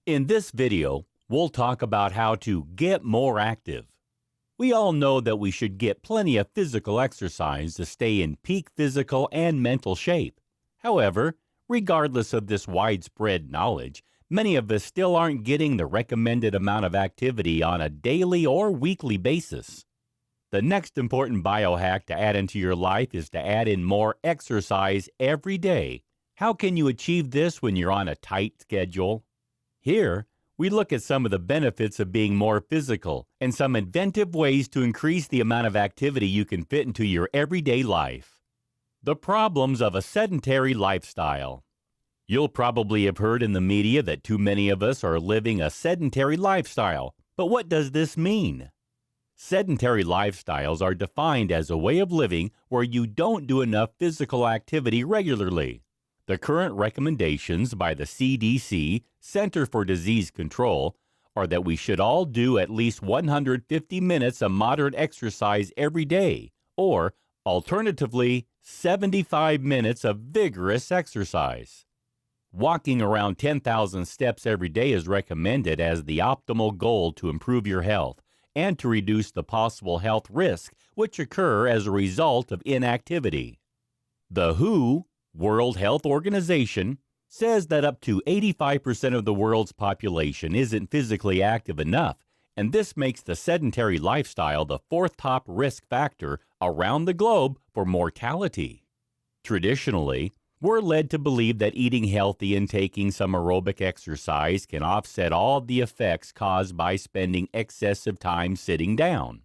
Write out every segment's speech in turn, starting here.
In this video, we'll talk about how to get more active. We all know that we should get plenty of physical exercise to stay in peak physical and mental shape. However, regardless of this widespread knowledge, many of us still aren't getting the recommended amount of activity on a daily or weekly basis. The next important biohack to add into your life is to add in more exercise every day. How can you achieve this when you're on a tight schedule? Here, we look at some of the benefits of being more physical and some inventive ways to increase the amount of activity you can fit into your everyday life. The problems of a sedentary lifestyle. You'll probably have heard in the media that too many of us are living a sedentary lifestyle. But what does this mean? Sedentary lifestyles are defined as a way of living where you don't do enough physical activity regularly. The current recommendations by the CDC, Center for Disease Control, are that we should all do at least 150 minutes of moderate exercise every day, or, alternatively, 75 minutes of vigorous exercise. Walking around 10,000 steps every day is recommended as the optimal goal to improve your health and to reduce the possible health risks which occur as a result of inactivity. The WHO, World Health Organization, says that up to 85% of the world's population isn't physically active enough, and this makes the sedentary lifestyle the fourth top risk factor around the globe for mortality. Traditionally, we're led to believe that eating healthy and taking some aerobic exercise can offset all the effects caused by spending excessive time sitting down.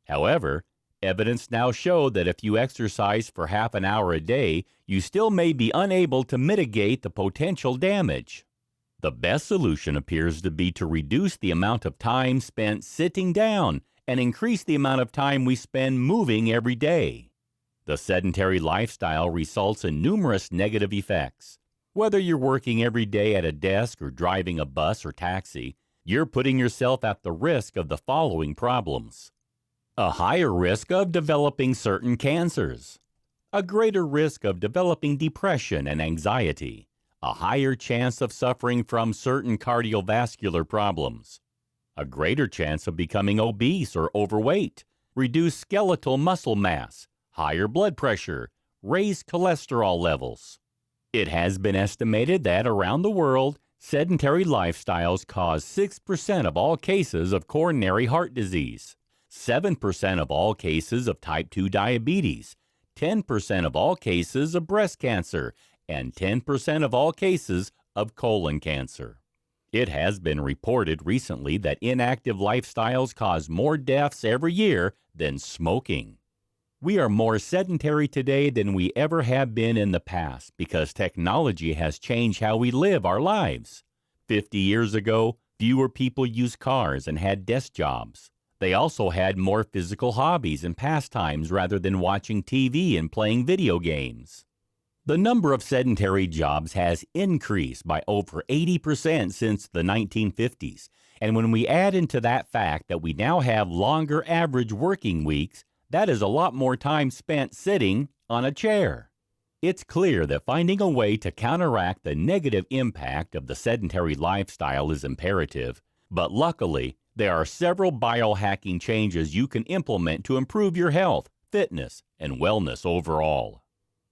However, evidence now shows that if you exercise for half an hour a day, you still may be unable to mitigate the potential damage. The best solution appears to be to reduce the amount of time spent sitting down and increase the amount of time we spend moving every day. The sedentary lifestyle results in numerous negative effects. Whether you're working every day at a desk or driving a bus or taxi, you're putting yourself at the risk of the following problems. A higher risk of developing certain cancers. A greater risk of developing depression and anxiety. A higher chance of suffering from certain cardiovascular problems. A greater chance of becoming obese or overweight. Reduced skeletal muscle mass. Higher blood pressure, raised cholesterol levels. It has been estimated that around the world, sedentary lifestyles cause 6% of all cases of coronary heart disease, 7% of all cases of type 2 diabetes, 10% of all cases of breast cancer, and 10% of all cases of colon cancer. It has been reported recently that inactive lifestyles cause more deaths every year than smoking. We are more sedentary today than we ever have been in the past because technology has changed how we live our lives. 50 years ago, fewer people used cars and had desk jobs. They also had more physical hobbies and pastimes rather than watching TV and playing video games. The number of sedentary jobs has increased by over 80% since the 1950s, and when we add into that fact that we now have longer average working weeks, that is a lot more time spent sitting on a chair. It's clear that finding a way to counteract the negative impact of the sedentary lifestyle is imperative, but luckily, there are several biohacking changes you can implement to improve your health, fitness, and wellness overall.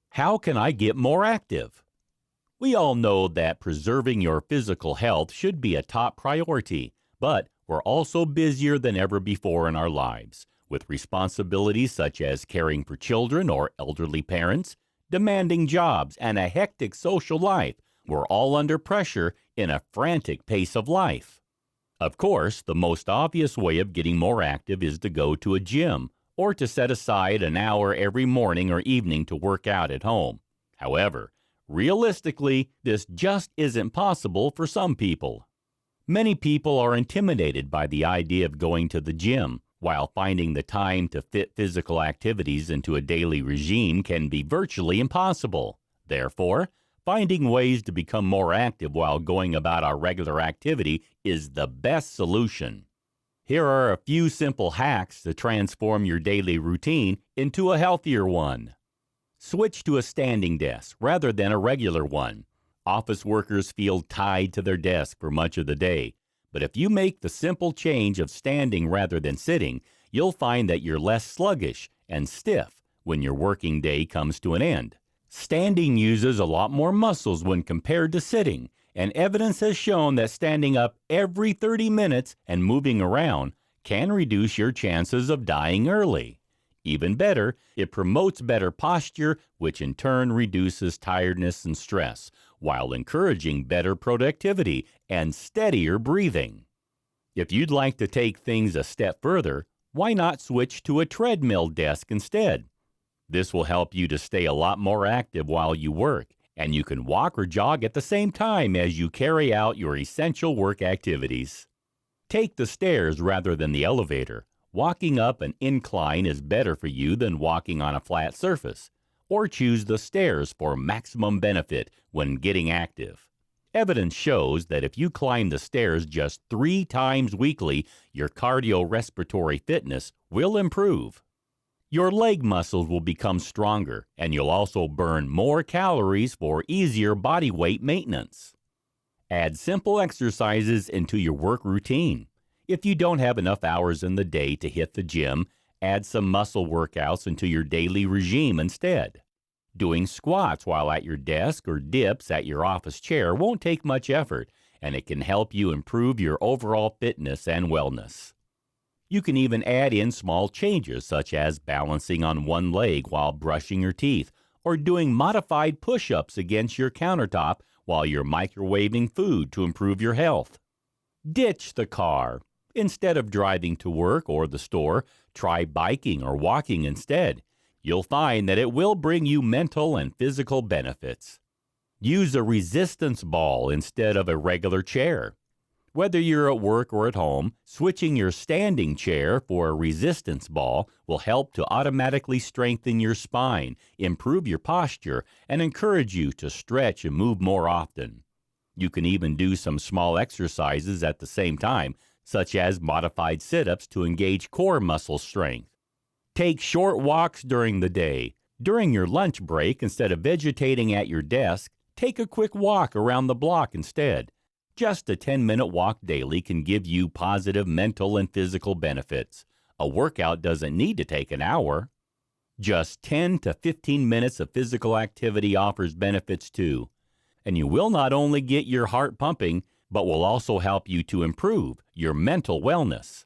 How can I get more active? We all know that preserving your physical health should be a top priority, but we're also busier than ever before in our lives, with responsibilities such as caring for children or elderly parents, demanding jobs, and a hectic social life. We're all under pressure in a frantic pace of life. Of course, the most obvious way of getting more active is to go to a gym or to set aside an hour every morning or evening to work out at home. However, realistically, this just isn't possible for some people. Many people are intimidated by the idea of going to the gym, while finding the time to fit physical activities into a daily regime can be virtually impossible. Therefore, finding ways to become more active while going about our regular activity is the best solution. Here are a few simple hacks to transform your daily routine into a healthier one. Switch to a standing desk rather than a regular one. Office workers feel tied to their desk for much of the day, but if you make the simple change of standing rather than sitting, you'll find that you're less sluggish and stiff when your working day comes to an end. Standing uses a lot more muscles when compared to sitting, and evidence has shown that standing up every 30 minutes and moving around can reduce your chances of dying early. Even better, it promotes better posture, which in turn reduces tiredness and stress, while encouraging better productivity and steadier breathing. If you'd like to take things a step further, why not switch to a treadmill desk instead? This will help you to stay a lot more active while you work, and you can walk or jog at the same time as you carry out your essential work activities. Take the stairs rather than the elevator. Walking up an incline is better for you than walking on a flat surface. Or choose the stairs for maximum benefit when getting active. Evidence shows that if you climb the stairs just 3 times weekly, your cardiorespiratory fitness will improve. Your leg muscles will become stronger, and you'll also burn more calories for easier body weight maintenance. Add simple exercises into your work routine. If you don't have enough hours in the day to hit the gym, add some muscle workouts into your daily regime instead. Doing squats while at your desk or dips at your office chair won't take much effort, and it can help you improve your overall fitness and wellness. You can even add in small changes such as balancing on one leg while brushing your teeth or doing modified push-ups against your countertop while you're microwaving food to improve your health. Ditch the car. Instead of driving to work or the store, try biking or walking instead. You'll find that it will bring you mental and physical benefits. Use a resistance ball instead of a regular chair. Whether you're at work or at home, switching your standing chair for a resistance ball will help to automatically strengthen your spine, improve your posture, and encourage you to stretch and move more often. You can even do some small exercises at the same time, such as modified sit-ups to engage core muscle strength. Take short walks during the day. During your lunch break, instead of vegetating at your desk, take a quick walk around the block instead. Just a 10-minute walk daily can give you positive mental and physical benefits. A workout doesn't need to take an hour. Just 10 to 15 minutes of physical activity offers benefits too. And you will not only get your heart pumping, but will also help you to improve your mental wellness.